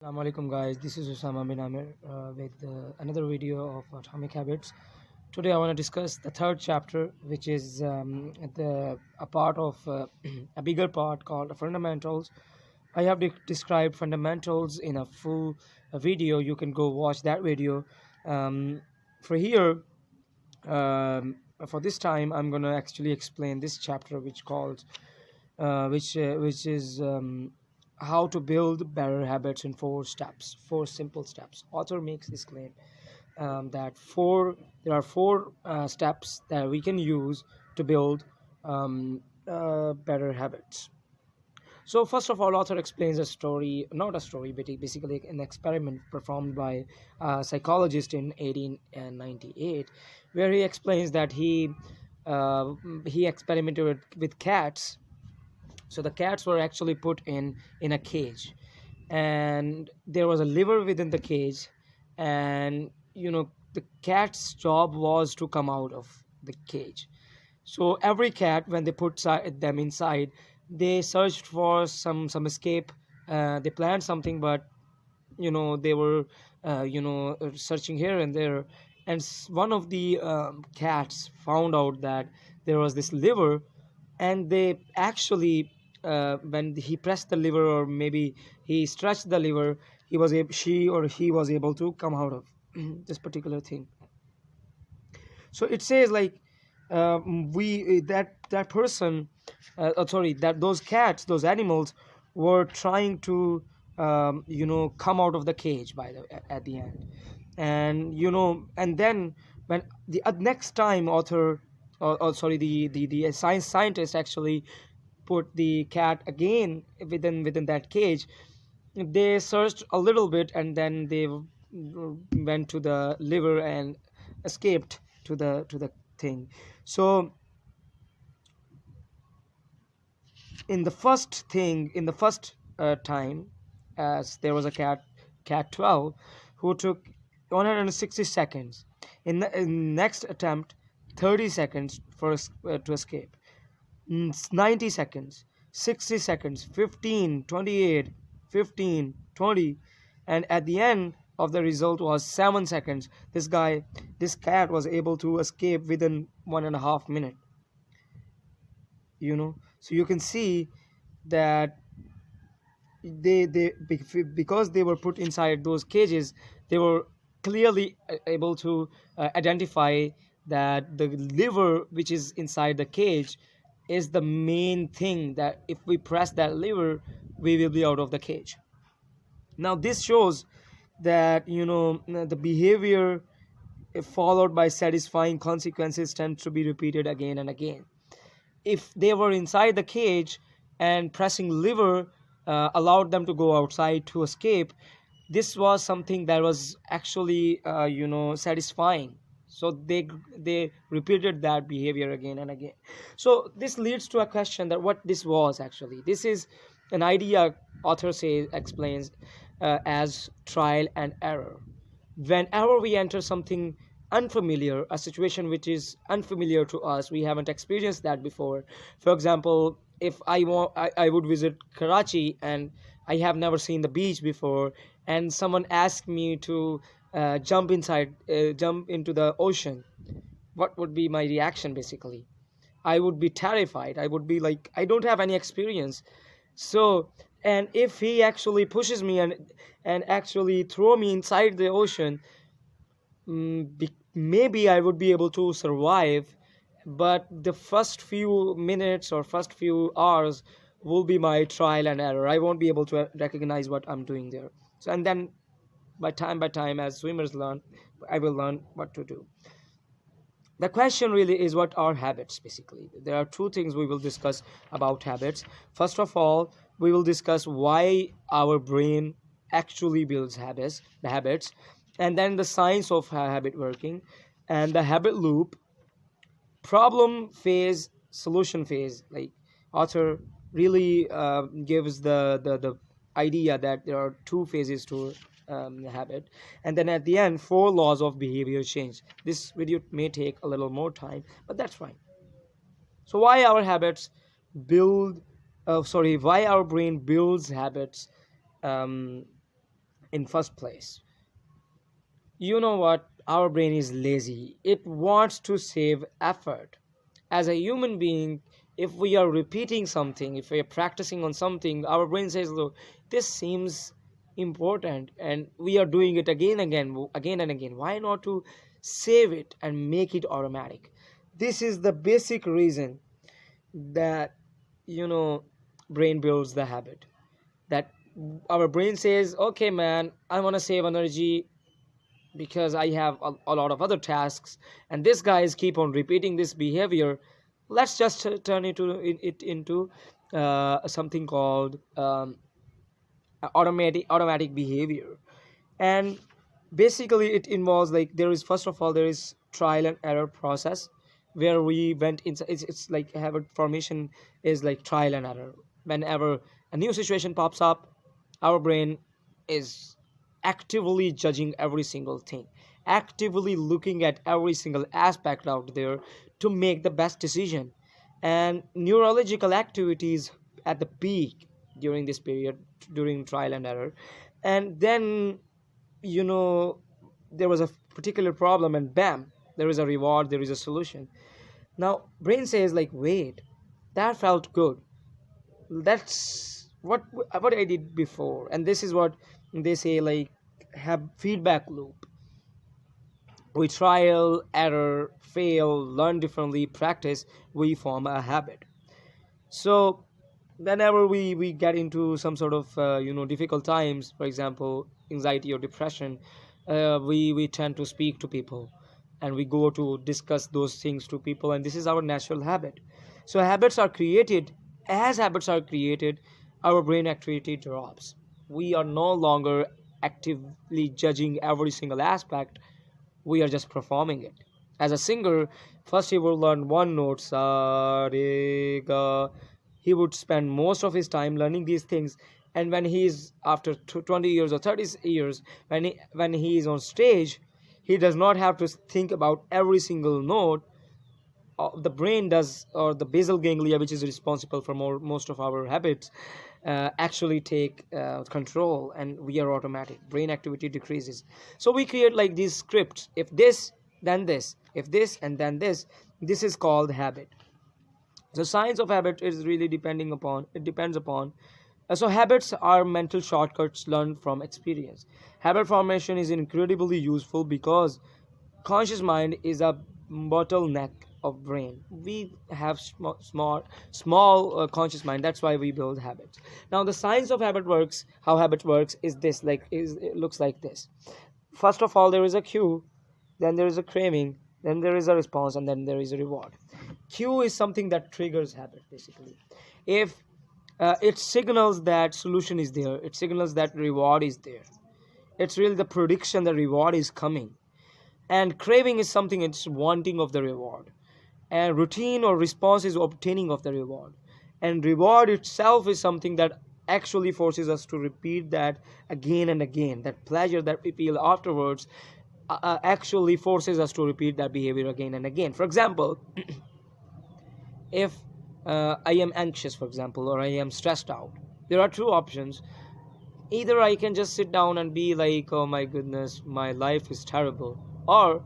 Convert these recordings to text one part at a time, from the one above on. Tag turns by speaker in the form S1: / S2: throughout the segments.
S1: Assalamu alaikum guys, this is Usama bin Amir with another video of Atomic Habits. Today I want to discuss the third chapter, which is a part of a bigger part called Fundamentals. I have described fundamentals in a full video. You can go watch that video. Um, for here, for this time, I'm gonna actually explain this chapter, which is how to build better habits in 4 steps, 4 simple steps. Author makes this claim that there are 4 steps that we can use to build better habits. So first of all, author explains a story, not a story, but basically an experiment performed by a psychologist in 1898, where he explains that uh, he experimented with cats. So the cats were actually put in a cage, and there was a liver within the cage, and the cat's job was to come out of the cage. So every cat, when they put them inside, they searched for some escape. They planned something, but they were searching here and there, and one of the cats found out that there was this liver, and they actually, when he pressed the lever, or maybe he stretched the lever, she or he was able to come out of this particular thing. So it says like, we that person, sorry, that those cats, those animals were trying to come out of the cage at the end. And and then when the next time author, or sorry, the scientist actually put the cat again within that cage, they searched a little bit, and then they went to the liver and escaped to the thing. So in the first time, as there was a cat 12 who took 160 seconds. In next attempt, 30 seconds to escape. 90 seconds, 60 seconds, 15, 28, 15, 20, and at the end of the result was 7 seconds. This cat was able to escape within 1.5 minutes. So you can see that because they were put inside those cages, they were clearly able to identify that the liver which is inside the cage is the main thing, that if we press that lever, we will be out of the cage. Now this shows that the behavior followed by satisfying consequences tends to be repeated again and again. If they were inside the cage and pressing lever allowed them to go outside to escape, this was something that was actually satisfying. So they repeated that behavior again and again. So this leads to a question that what this was actually. This is an idea author says explains as trial and error. Whenever we enter something unfamiliar, a situation which is unfamiliar to us, we haven't experienced that before. For example, if I would visit Karachi, and I have never seen the beach before, and someone asked me to jump into the ocean, what would be my reaction? Basically, I would be terrified. I would be like, I don't have any experience. So, and if he actually pushes me and actually throw me inside the ocean, maybe I would be able to survive, but the first few minutes or first few hours will be my trial and error. I won't be able to recognize what I'm doing there. So, and then by time, as swimmers learn, I will learn what to do. The question really is, what are habits? Basically, there are 2 things we will discuss about habits. First of all, we will discuss why our brain actually builds habits, and then the science of habit working, and the habit loop, problem phase, solution phase. Like, author really gives the idea that there are 2 phases to the habit, and then at the end, 4 laws of behavior change. This video may take a little more time, but that's fine. So why our habits build why our brain builds habits? um, in first place. You know what? Our brain is lazy. It wants to save effort. As a human being, if we are repeating something, if we are practicing on something, our brain says, look, this seems important and we are doing it again and again. Why not to save it and make it automatic? This is the basic reason that, you know, brain builds the habit. That our brain says, okay, man, I want to save energy because I have a lot of other tasks, and this guy is keep on repeating this behavior. Let's just turn it into something called automatic behavior. And basically, it involves like there is first of all there is trial and error process where we went into it's like habit formation is like trial and error. Whenever a new situation pops up, our brain is actively judging every single thing, actively looking at every single aspect out there to make the best decision. And neurological activities at the peak during this period, during trial and error. And then, you know, there was a particular problem, and bam, there is a reward, there is a solution. Now brain says like, wait, that felt good, that's what I did before. And this is what they say, like, have feedback loop. We trial, error, fail, learn differently, practice, we form a habit. So whenever we get into some sort of difficult times, for example anxiety or depression, we tend to speak to people, and we go to discuss those things to people, and this is our natural habit. So habits are created. As habits are created, our brain activity drops. We are no longer actively judging every single aspect, we are just performing it. As a singer, first he will learn one note, sa, re, ga. He would spend most of his time learning these things, and when he is after 20 years or 30 years, when he is on stage, he does not have to think about every single note. The brain does, or the basal ganglia, which is responsible for most of our habits, actually take control, and we are automatic, brain activity decreases. So we create like these scripts: if this, then this; if this, and then this. This is called habit. The science of habit is really depending upon, it depends upon, so habits are mental shortcuts learned from experience. Habit formation is incredibly useful because conscious mind is a bottleneck of brain. We have small conscious mind. That's why we build habits. Now the science of habit works, how habit works is this, like, is it looks like this. First of all, there is a cue, then there is a craving, then there is a response, and then there is a reward. Cue is something that triggers habit, basically. If it signals that solution is there, it signals that reward is there. It's really the prediction that reward is coming. And craving is something, it's wanting of the reward. And routine or response is obtaining of the reward. And reward itself is something that actually forces us to repeat that again and again. That pleasure that we feel afterwards actually forces us to repeat that behavior again and again. For example, if I am anxious, for example, or I am stressed out, there are two options. Either I can just sit down and be like, oh my goodness, my life is terrible. Or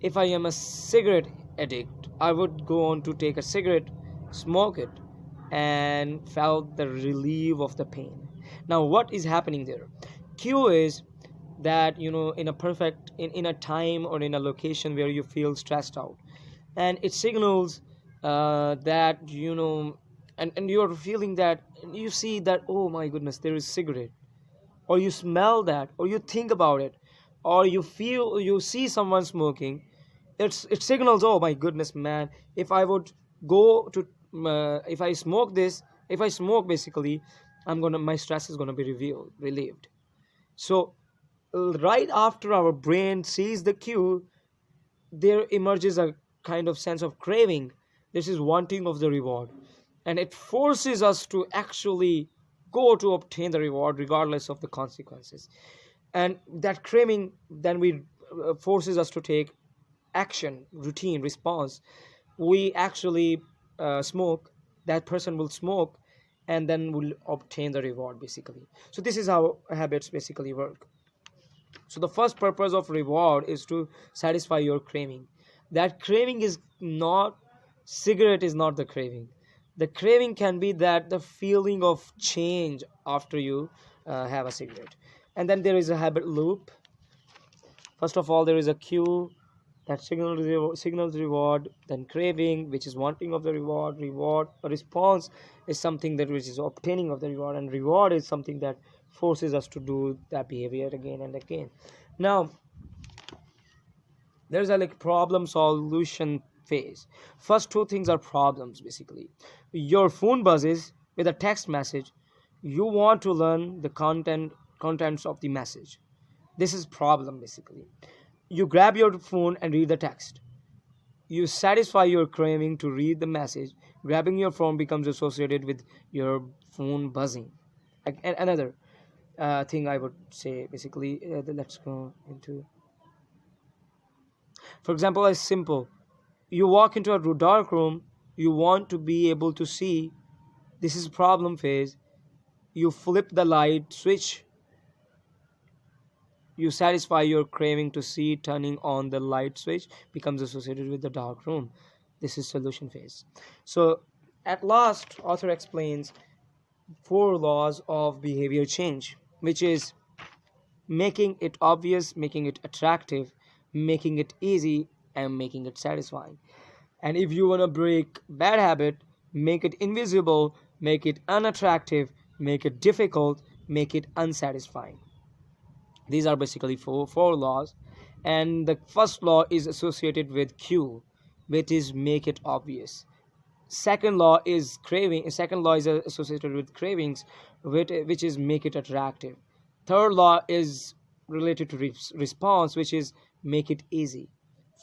S1: if I am a cigarette addict, I would go on to take a cigarette, smoke it, and felt the relief of the pain. Now, what is happening there? Q is that, in a in a time or in a location where you feel stressed out, and it signals that, and you're feeling that, and you see that, oh my goodness, there is cigarette, or you smell that, or you think about it, or you see someone smoking. It signals, oh my goodness, man, if I would go to if I smoke this, if I smoke, basically, my stress is gonna be relieved. So right after our brain sees the cue, there emerges a kind of sense of craving. This is wanting of the reward, and it forces us to actually go to obtain the reward regardless of the consequences. And that craving then we forces us to take action, routine, response. We actually smoke. That person will smoke, and then will obtain the reward basically. So this is how habits basically work. So the first purpose of reward is to satisfy your craving. That craving is not, cigarette is not the craving. The craving can be that the feeling of change after you have a cigarette. And then there is a habit loop. First of all, there is a cue that signals reward, then craving, which is wanting of the reward. Reward, a response is something that which is obtaining of the reward, and reward is something that forces us to do that behavior again and again. Now, there's a like problem solution phase. First two things are problems basically. Your phone buzzes with a text message. You want to learn the contents of the message. This is problem basically. You grab your phone and read the text. You satisfy your craving to read the message. Grabbing your phone becomes associated with your phone buzzing. Another thing I would say basically, let's go into, for example, is simple. You walk into a dark room, you want to be able to see. This is problem phase. You flip the light switch. You satisfy your craving to see. Turning on the light switch becomes associated with the dark room. This is solution phase. So at last, author explains four laws of behavior change, which is making it obvious, making it attractive, making it easy, and making it satisfying. And if you want to break bad habit, make it invisible, make it unattractive, make it difficult, make it unsatisfying. These are basically four laws. And the first law is associated with cue, which is make it obvious. Second law is associated with cravings, which is make it attractive. Third law is related to response, which is make it easy.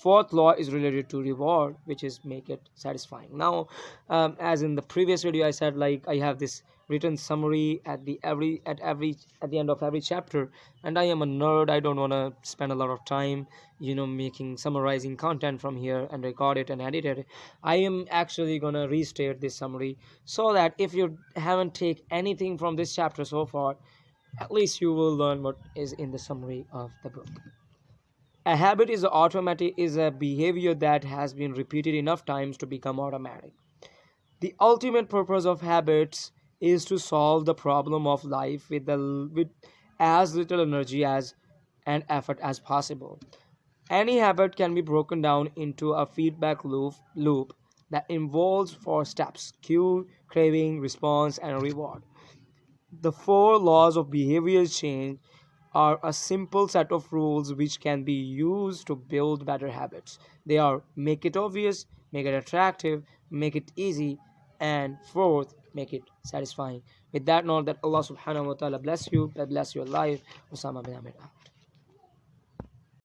S1: Fourth law is related to reward, which is make it satisfying. Now, as in the previous video I said, like, I have this written summary at the end of every chapter, and I am a nerd. I don't want to spend a lot of time making summarizing content from here and record it and edit it. I am actually gonna restate this summary so that if you haven't take anything from this chapter so far, at least you will learn what is in the summary of the book. A habit is a behavior that has been repeated enough times to become automatic. The ultimate purpose of habits is to solve the problem of life with as little energy as and effort as possible. Any habit can be broken down into a feedback loop that involves four steps: cue, craving, response, and reward. The four laws of behavioral change are a simple set of rules which can be used to build better habits. They are: make it obvious, make it attractive, make it easy, and fourth, make it satisfying. With that note, that Allah subhanahu wa ta'ala bless you, bless your life. Osama bin Amir.